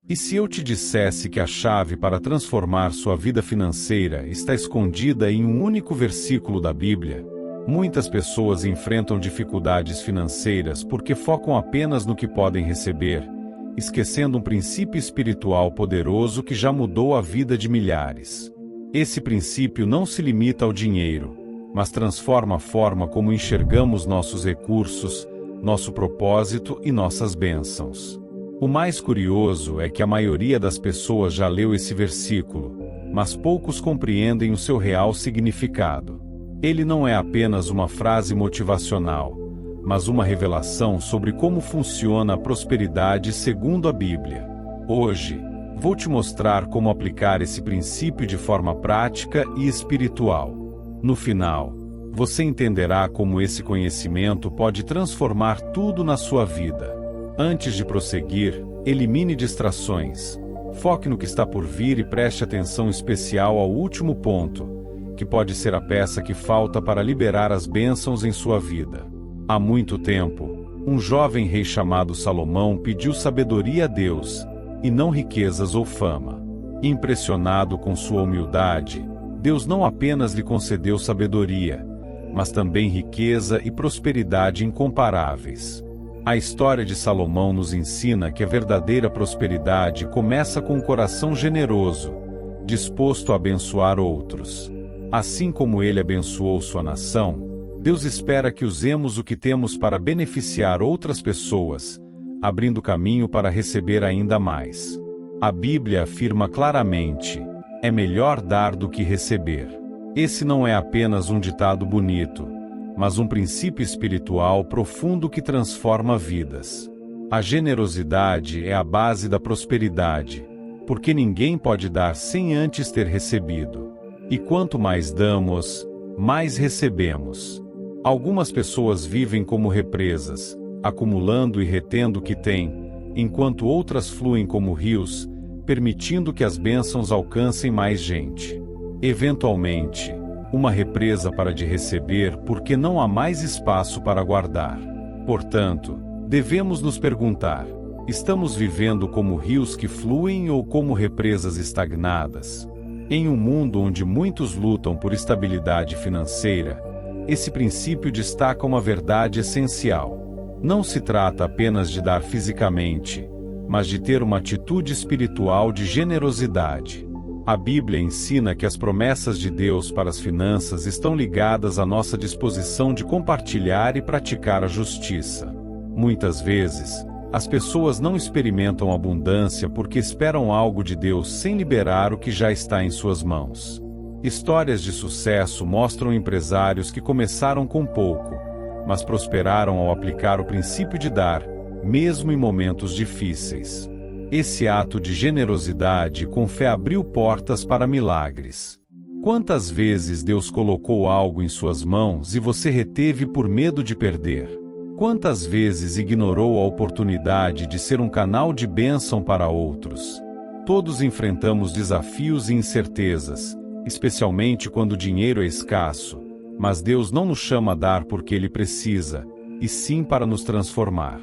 E se eu te dissesse que a chave para transformar sua vida financeira está escondida em um único versículo da Bíblia? Muitas pessoas enfrentam dificuldades financeiras porque focam apenas no que podem receber, esquecendo um princípio espiritual poderoso que já mudou a vida de milhares. Esse princípio não se limita ao dinheiro, mas transforma a forma como enxergamos nossos recursos, nosso propósito e nossas bênçãos. O mais curioso é que a maioria das pessoas já leu esse versículo, mas poucos compreendem o seu real significado. Ele não é apenas uma frase motivacional, mas uma revelação sobre como funciona a prosperidade segundo a Bíblia. Hoje, vou te mostrar como aplicar esse princípio de forma prática e espiritual. No final, você entenderá como esse conhecimento pode transformar tudo na sua vida. Antes de prosseguir, elimine distrações. Foque no que está por vir e preste atenção especial ao último ponto, que pode ser a peça que falta para liberar as bênçãos em sua vida. Há muito tempo, um jovem rei chamado Salomão pediu sabedoria a Deus, e não riquezas ou fama. Impressionado com sua humildade, Deus não apenas lhe concedeu sabedoria, mas também riqueza e prosperidade incomparáveis. A história de Salomão nos ensina que a verdadeira prosperidade começa com um coração generoso, disposto a abençoar outros. Assim como ele abençoou sua nação, Deus espera que usemos o que temos para beneficiar outras pessoas, abrindo caminho para receber ainda mais. A Bíblia afirma claramente: é melhor dar do que receber. Esse não é apenas um ditado bonito, mas um princípio espiritual profundo que transforma vidas. A generosidade é a base da prosperidade, porque ninguém pode dar sem antes ter recebido. E quanto mais damos, mais recebemos. Algumas pessoas vivem como represas, acumulando e retendo o que têm, enquanto outras fluem como rios, permitindo que as bênçãos alcancem mais gente. Eventualmente, uma represa para de receber porque não há mais espaço para guardar. Portanto, devemos nos perguntar: estamos vivendo como rios que fluem ou como represas estagnadas? Em um mundo onde muitos lutam por estabilidade financeira, esse princípio destaca uma verdade essencial. Não se trata apenas de dar fisicamente, mas de ter uma atitude espiritual de generosidade. A Bíblia ensina que as promessas de Deus para as finanças estão ligadas à nossa disposição de compartilhar e praticar a justiça. Muitas vezes, as pessoas não experimentam abundância porque esperam algo de Deus sem liberar o que já está em suas mãos. Histórias de sucesso mostram empresários que começaram com pouco, mas prosperaram ao aplicar o princípio de dar, mesmo em momentos difíceis. Esse ato de generosidade com fé abriu portas para milagres. Quantas vezes Deus colocou algo em suas mãos e você reteve por medo de perder? Quantas vezes ignorou a oportunidade de ser um canal de bênção para outros? Todos enfrentamos desafios e incertezas, especialmente quando o dinheiro é escasso, mas Deus não nos chama a dar porque Ele precisa, e sim para nos transformar.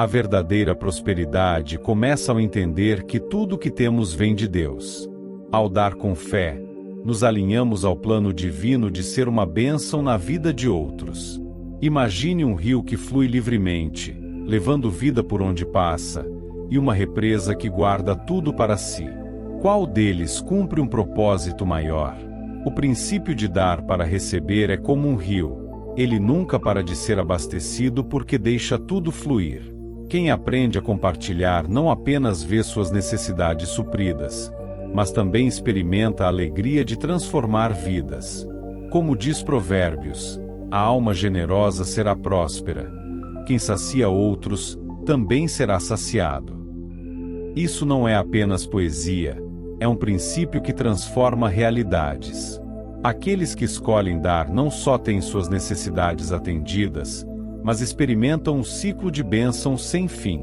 A verdadeira prosperidade começa ao entender que tudo o que temos vem de Deus. Ao dar com fé, nos alinhamos ao plano divino de ser uma bênção na vida de outros. Imagine um rio que flui livremente, levando vida por onde passa, e uma represa que guarda tudo para si. Qual deles cumpre um propósito maior? O princípio de dar para receber é como um rio. Ele nunca para de ser abastecido porque deixa tudo fluir. Quem aprende a compartilhar não apenas vê suas necessidades supridas, mas também experimenta a alegria de transformar vidas. Como diz Provérbios, a alma generosa será próspera. Quem sacia outros, também será saciado. Isso não é apenas poesia, é um princípio que transforma realidades. Aqueles que escolhem dar não só têm suas necessidades atendidas, mas experimentam um ciclo de bênçãos sem fim.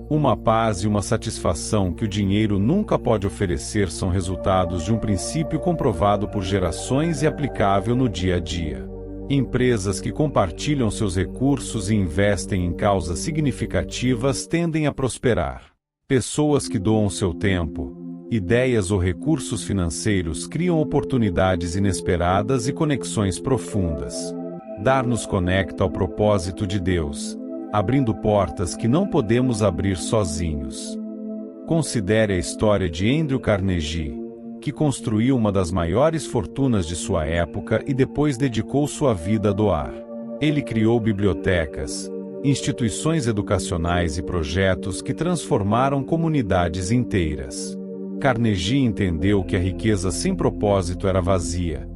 Uma paz e uma satisfação que o dinheiro nunca pode oferecer são resultados de um princípio comprovado por gerações e aplicável no dia a dia. Empresas que compartilham seus recursos e investem em causas significativas tendem a prosperar. Pessoas que doam seu tempo, ideias ou recursos financeiros criam oportunidades inesperadas e conexões profundas. Dar nos conecta ao propósito de Deus, abrindo portas que não podemos abrir sozinhos. Considere a história de Andrew Carnegie, que construiu uma das maiores fortunas de sua época e depois dedicou sua vida a doar. Ele criou bibliotecas, instituições educacionais e projetos que transformaram comunidades inteiras. Carnegie entendeu que a riqueza sem propósito era vazia,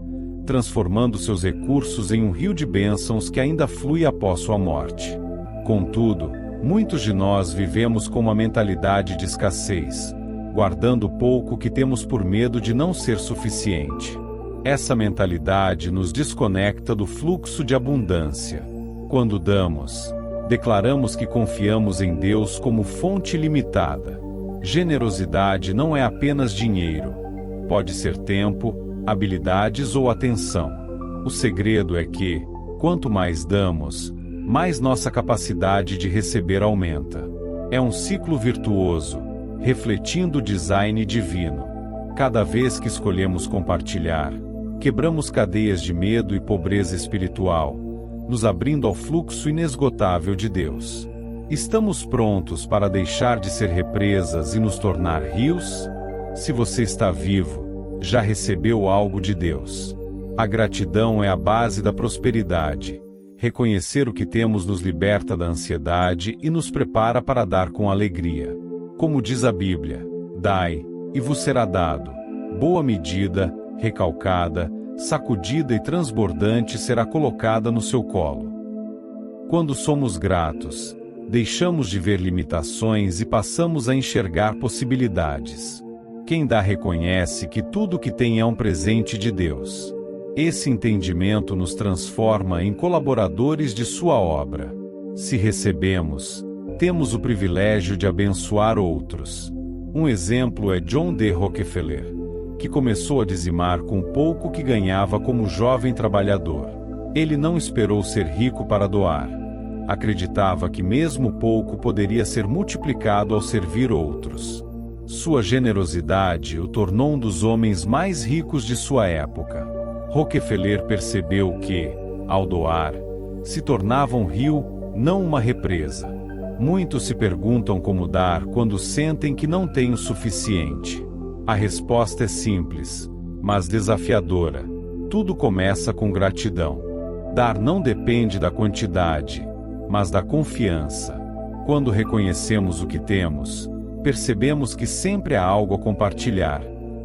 transformando seus recursos em um rio de bênçãos que ainda flui após sua morte. Contudo, muitos de nós vivemos com uma mentalidade de escassez, guardando pouco que temos por medo de não ser suficiente. Essa mentalidade nos desconecta do fluxo de abundância. Quando damos, declaramos que confiamos em Deus como fonte ilimitada. Generosidade não é apenas dinheiro. Pode ser tempo, habilidades ou atenção. O segredo é que, quanto mais damos, mais nossa capacidade de receber aumenta. É um ciclo virtuoso, refletindo o design divino. Cada vez que escolhemos compartilhar, quebramos cadeias de medo e pobreza espiritual, nos abrindo ao fluxo inesgotável de Deus. Estamos prontos para deixar de ser represas e nos tornar rios? Se você está vivo, já recebeu algo de Deus. A gratidão é a base da prosperidade. Reconhecer o que temos nos liberta da ansiedade e nos prepara para dar com alegria. Como diz a Bíblia, dai, e vos será dado. Boa medida, recalcada, sacudida e transbordante será colocada no seu colo. Quando somos gratos, deixamos de ver limitações e passamos a enxergar possibilidades. Quem dá reconhece que tudo o que tem é um presente de Deus. Esse entendimento nos transforma em colaboradores de sua obra. Se recebemos, temos o privilégio de abençoar outros. Um exemplo é John D. Rockefeller, que começou a dizimar com pouco que ganhava como jovem trabalhador. Ele não esperou ser rico para doar. Acreditava que mesmo pouco poderia ser multiplicado ao servir outros. Sua generosidade o tornou um dos homens mais ricos de sua época. Rockefeller percebeu que, ao doar, se tornava um rio, não uma represa. Muitos se perguntam como dar quando sentem que não têm o suficiente. A resposta é simples, mas desafiadora. Tudo começa com gratidão. Dar não depende da quantidade, mas da confiança. Quando reconhecemos o que temos, percebemos que sempre há algo a compartilhar,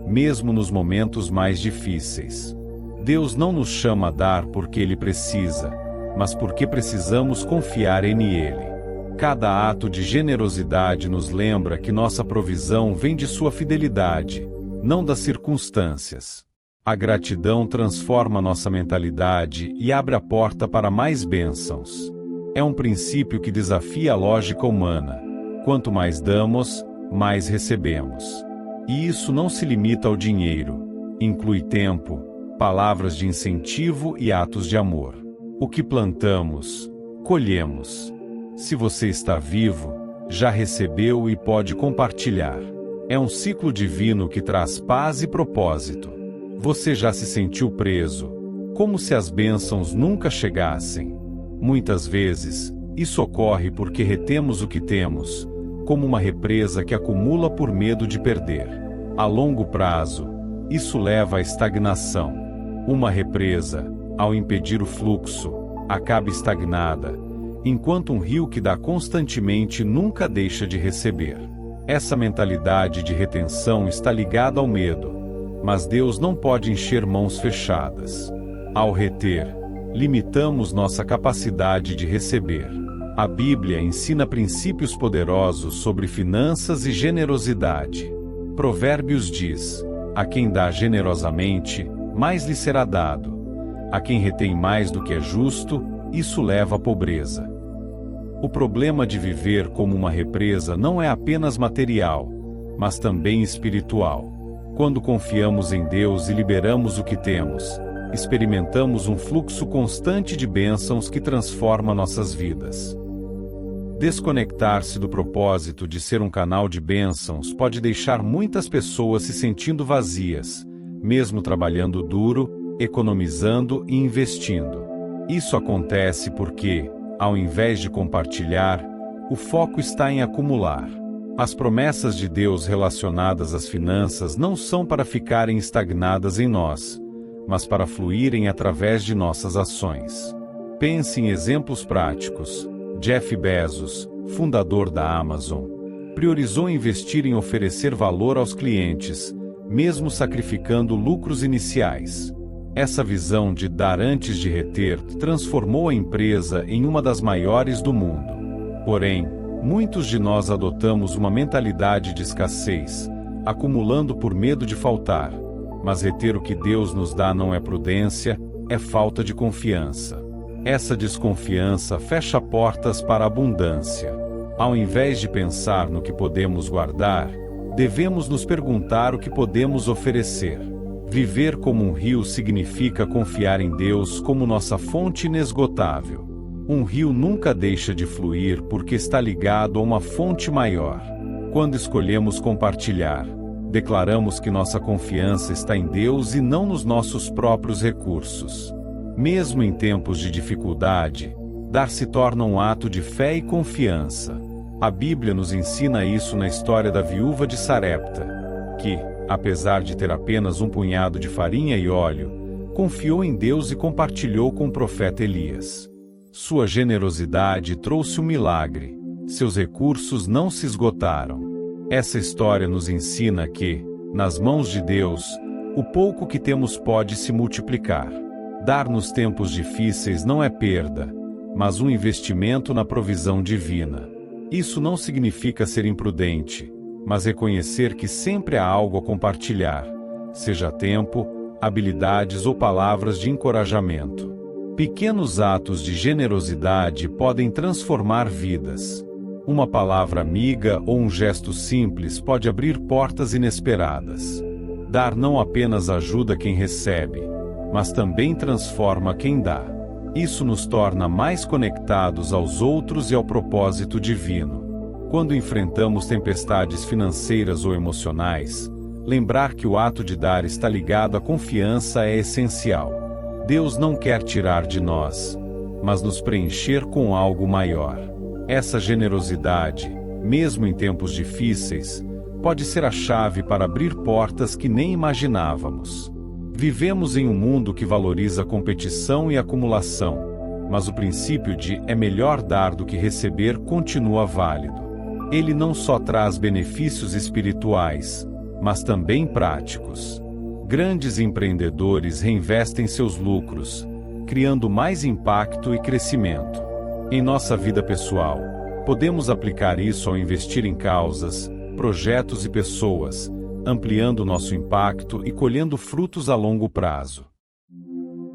mesmo nos momentos mais difíceis. Deus não nos chama a dar porque Ele precisa, mas porque precisamos confiar em Ele. Cada ato de generosidade nos lembra que nossa provisão vem de sua fidelidade, não das circunstâncias. A gratidão transforma nossa mentalidade e abre a porta para mais bênçãos. É um princípio que desafia a lógica humana. Quanto mais damos, mais recebemos. E isso não se limita ao dinheiro. Inclui tempo, palavras de incentivo e atos de amor. O que plantamos, colhemos. Se você está vivo, já recebeu e pode compartilhar. É um ciclo divino que traz paz e propósito. Você já se sentiu preso, como se as bênçãos nunca chegassem. Muitas vezes, isso ocorre porque retemos o que temos, como uma represa que acumula por medo de perder. A longo prazo, isso leva à estagnação. Uma represa, ao impedir o fluxo, acaba estagnada, enquanto um rio que dá constantemente nunca deixa de receber. Essa mentalidade de retenção está ligada ao medo, mas Deus não pode encher mãos fechadas. Ao reter, limitamos nossa capacidade de receber. A Bíblia ensina princípios poderosos sobre finanças e generosidade. Provérbios diz: a quem dá generosamente, mais lhe será dado. A quem retém mais do que é justo, isso leva à pobreza. O problema de viver como uma represa não é apenas material, mas também espiritual. Quando confiamos em Deus e liberamos o que temos, experimentamos um fluxo constante de bênçãos que transforma nossas vidas. Desconectar-se do propósito de ser um canal de bênçãos pode deixar muitas pessoas se sentindo vazias, mesmo trabalhando duro, economizando e investindo. Isso acontece porque, ao invés de compartilhar, o foco está em acumular. As promessas de Deus relacionadas às finanças não são para ficarem estagnadas em nós, mas para fluírem através de nossas ações. Pense em exemplos práticos. Jeff Bezos, fundador da Amazon, priorizou investir em oferecer valor aos clientes, mesmo sacrificando lucros iniciais. Essa visão de dar antes de reter transformou a empresa em uma das maiores do mundo. Porém, muitos de nós adotamos uma mentalidade de escassez, acumulando por medo de faltar. Mas reter o que Deus nos dá não é prudência, é falta de confiança. Essa desconfiança fecha portas para a abundância. Ao invés de pensar no que podemos guardar, devemos nos perguntar o que podemos oferecer. Viver como um rio significa confiar em Deus como nossa fonte inesgotável. Um rio nunca deixa de fluir porque está ligado a uma fonte maior. Quando escolhemos compartilhar, declaramos que nossa confiança está em Deus e não nos nossos próprios recursos. Mesmo em tempos de dificuldade, dar se torna um ato de fé e confiança. A Bíblia nos ensina isso na história da viúva de Sarepta, que, apesar de ter apenas um punhado de farinha e óleo, confiou em Deus e compartilhou com o profeta Elias. Sua generosidade trouxe um milagre. Seus recursos não se esgotaram. Essa história nos ensina que, nas mãos de Deus, o pouco que temos pode se multiplicar. Dar nos tempos difíceis não é perda, mas um investimento na provisão divina. Isso não significa ser imprudente, mas reconhecer que sempre há algo a compartilhar, seja tempo, habilidades ou palavras de encorajamento. Pequenos atos de generosidade podem transformar vidas. Uma palavra amiga ou um gesto simples pode abrir portas inesperadas. Dar não apenas ajuda quem recebe, mas também transforma quem dá. Isso nos torna mais conectados aos outros e ao propósito divino. Quando enfrentamos tempestades financeiras ou emocionais, lembrar que o ato de dar está ligado à confiança é essencial. Deus não quer tirar de nós, mas nos preencher com algo maior. Essa generosidade, mesmo em tempos difíceis, pode ser a chave para abrir portas que nem imaginávamos. Vivemos em um mundo que valoriza competição e acumulação, mas o princípio de é melhor dar do que receber continua válido. Ele não só traz benefícios espirituais, mas também práticos. Grandes empreendedores reinvestem seus lucros, criando mais impacto e crescimento. Em nossa vida pessoal, podemos aplicar isso ao investir em causas, projetos e pessoas, ampliando nosso impacto e colhendo frutos a longo prazo.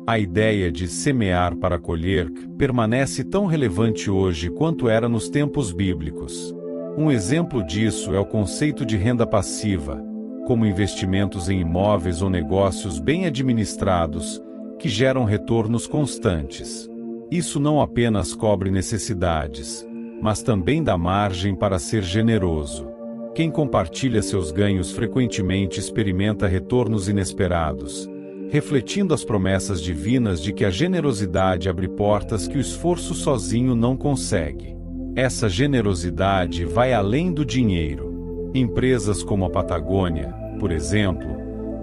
A ideia de semear para colher permanece tão relevante hoje quanto era nos tempos bíblicos. Um exemplo disso é o conceito de renda passiva, como investimentos em imóveis ou negócios bem administrados, que geram retornos constantes. Isso não apenas cobre necessidades, mas também dá margem para ser generoso. Quem compartilha seus ganhos frequentemente experimenta retornos inesperados, refletindo as promessas divinas de que a generosidade abre portas que o esforço sozinho não consegue. Essa generosidade vai além do dinheiro. Empresas como a Patagônia, por exemplo,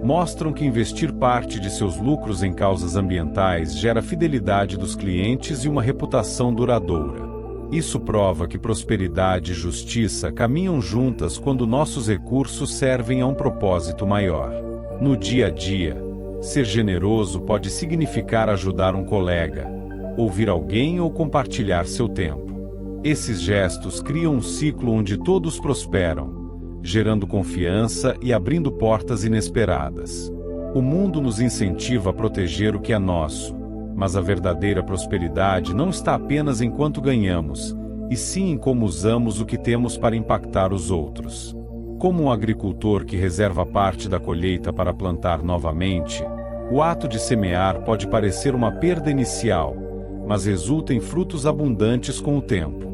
mostram que investir parte de seus lucros em causas ambientais gera fidelidade dos clientes e uma reputação duradoura. Isso prova que prosperidade e justiça caminham juntas quando nossos recursos servem a um propósito maior. No dia a dia, ser generoso pode significar ajudar um colega, ouvir alguém ou compartilhar seu tempo. Esses gestos criam um ciclo onde todos prosperam, gerando confiança e abrindo portas inesperadas. O mundo nos incentiva a proteger o que é nosso, mas a verdadeira prosperidade não está apenas em quanto ganhamos, e sim em como usamos o que temos para impactar os outros. Como um agricultor que reserva parte da colheita para plantar novamente, o ato de semear pode parecer uma perda inicial, mas resulta em frutos abundantes com o tempo.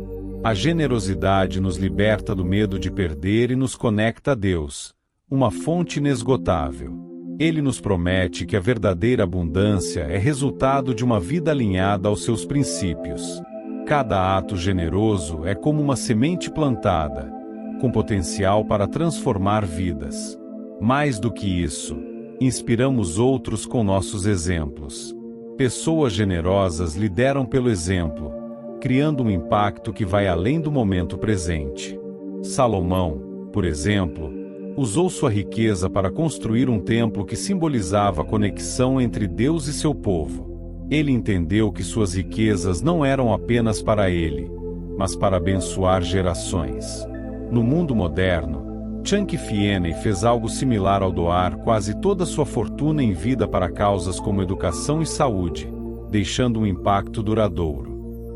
A generosidade nos liberta do medo de perder e nos conecta a Deus, uma fonte inesgotável. Ele nos promete que a verdadeira abundância é resultado de uma vida alinhada aos seus princípios. Cada ato generoso é como uma semente plantada, com potencial para transformar vidas. Mais do que isso, inspiramos outros com nossos exemplos. Pessoas generosas lideram pelo exemplo, criando um impacto que vai além do momento presente. Salomão, por exemplo, usou sua riqueza para construir um templo que simbolizava a conexão entre Deus e seu povo. Ele entendeu que suas riquezas não eram apenas para ele, mas para abençoar gerações. No mundo moderno, Chunky Finney fez algo similar ao doar quase toda sua fortuna em vida para causas como educação e saúde, deixando um impacto duradouro.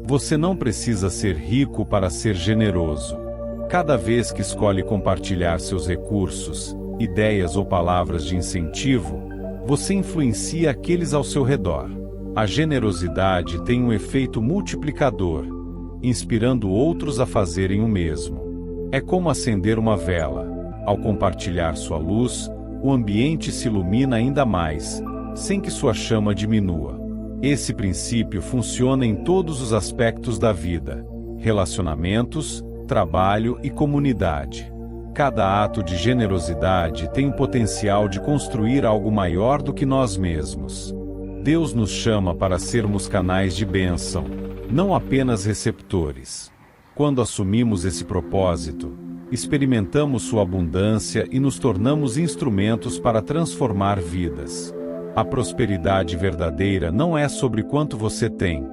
Você não precisa ser rico para ser generoso. Cada vez que escolhe compartilhar seus recursos, ideias ou palavras de incentivo, você influencia aqueles ao seu redor. A generosidade tem um efeito multiplicador, inspirando outros a fazerem o mesmo. É como acender uma vela. Ao compartilhar sua luz, o ambiente se ilumina ainda mais, sem que sua chama diminua. Esse princípio funciona em todos os aspectos da vida: relacionamentos, trabalho e comunidade. Cada ato de generosidade tem o potencial de construir algo maior do que nós mesmos. Deus nos chama para sermos canais de bênção, não apenas receptores. Quando assumimos esse propósito, experimentamos sua abundância e nos tornamos instrumentos para transformar vidas. A prosperidade verdadeira não é sobre quanto você tem,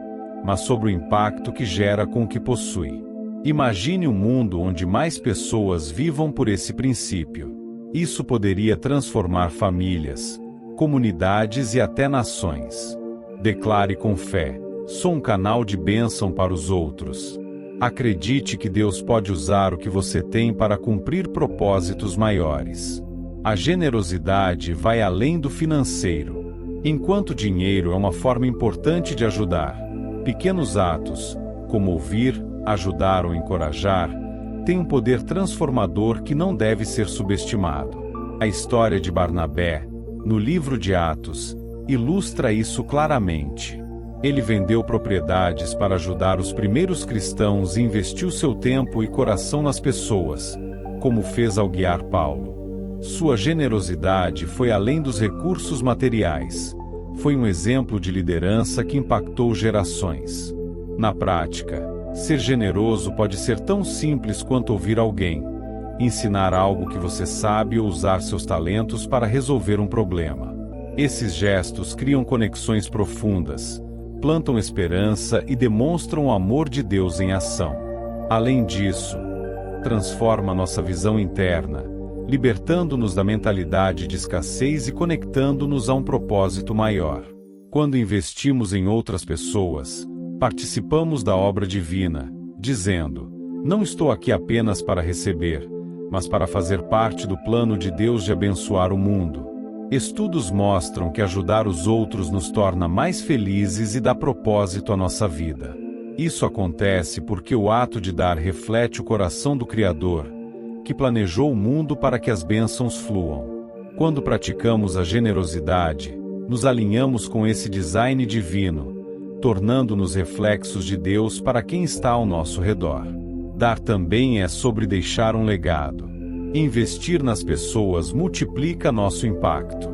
mas sobre o impacto que gera com o que possui. Imagine um mundo onde mais pessoas vivam por esse princípio. Isso poderia transformar famílias, comunidades e até nações. Declare com fé: sou um canal de bênção para os outros. Acredite que Deus pode usar o que você tem para cumprir propósitos maiores. A generosidade vai além do financeiro. Enquanto dinheiro é uma forma importante de ajudar, pequenos atos, como ouvir, ajudar ou encorajar, têm um poder transformador que não deve ser subestimado. A história de Barnabé, no livro de Atos, ilustra isso claramente. Ele vendeu propriedades para ajudar os primeiros cristãos e investiu seu tempo e coração nas pessoas, como fez ao guiar Paulo. Sua generosidade foi além dos recursos materiais. Foi um exemplo de liderança que impactou gerações. Na prática, ser generoso pode ser tão simples quanto ouvir alguém, ensinar algo que você sabe ou usar seus talentos para resolver um problema. Esses gestos criam conexões profundas, plantam esperança e demonstram o amor de Deus em ação. Além disso, transforma nossa visão interna, libertando-nos da mentalidade de escassez e conectando-nos a um propósito maior. Quando investimos em outras pessoas, participamos da obra divina, dizendo: não estou aqui apenas para receber, mas para fazer parte do plano de Deus de abençoar o mundo. Estudos mostram que ajudar os outros nos torna mais felizes e dá propósito à nossa vida. Isso acontece porque o ato de dar reflete o coração do Criador, que planejou o mundo para que as bênçãos fluam. Quando praticamos a generosidade, nos alinhamos com esse design divino, tornando-nos reflexos de Deus para quem está ao nosso redor. Dar também é sobre deixar um legado. Investir nas pessoas multiplica nosso impacto.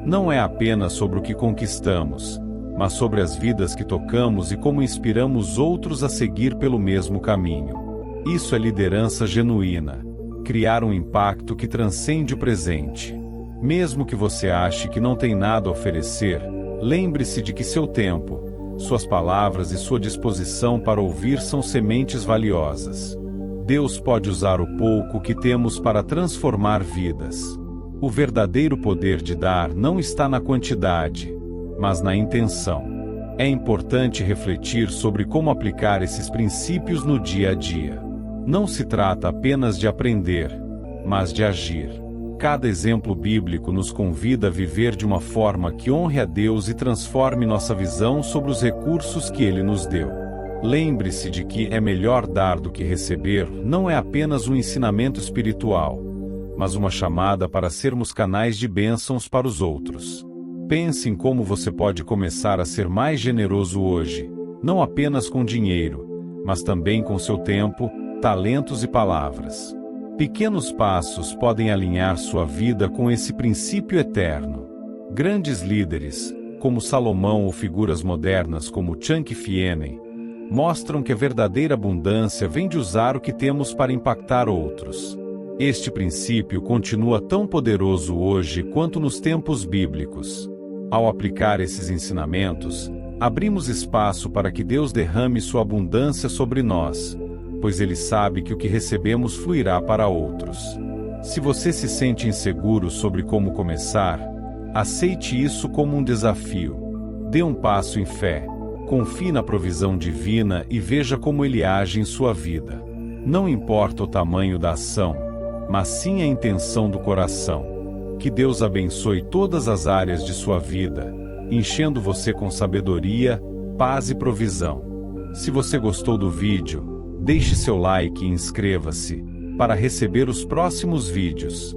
Não é apenas sobre o que conquistamos, mas sobre as vidas que tocamos e como inspiramos outros a seguir pelo mesmo caminho. Isso é liderança genuína. Criar um impacto que transcende o presente. Mesmo que você ache que não tem nada a oferecer, lembre-se de que seu tempo, suas palavras e sua disposição para ouvir são sementes valiosas. Deus pode usar o pouco que temos para transformar vidas. O verdadeiro poder de dar não está na quantidade, mas na intenção. É importante refletir sobre como aplicar esses princípios no dia a dia. Não se trata apenas de aprender, mas de agir. Cada exemplo bíblico nos convida a viver de uma forma que honre a Deus e transforme nossa visão sobre os recursos que Ele nos deu. Lembre-se de que é melhor dar do que receber não é apenas um ensinamento espiritual, mas uma chamada para sermos canais de bênçãos para os outros. Pense em como você pode começar a ser mais generoso hoje, não apenas com dinheiro, mas também com seu tempo, talentos e palavras. Pequenos passos podem alinhar sua vida com esse princípio eterno. Grandes líderes, como Salomão ou figuras modernas como Chang Fiene, mostram que a verdadeira abundância vem de usar o que temos para impactar outros. Este princípio continua tão poderoso hoje quanto nos tempos bíblicos. Ao aplicar esses ensinamentos, abrimos espaço para que Deus derrame sua abundância sobre nós, pois Ele sabe que o que recebemos fluirá para outros. Se você se sente inseguro sobre como começar, aceite isso como um desafio. Dê um passo em fé. Confie na provisão divina e veja como Ele age em sua vida. Não importa o tamanho da ação, mas sim a intenção do coração. Que Deus abençoe todas as áreas de sua vida, enchendo você com sabedoria, paz e provisão. Se você gostou do vídeo, deixe seu like e inscreva-se para receber os próximos vídeos.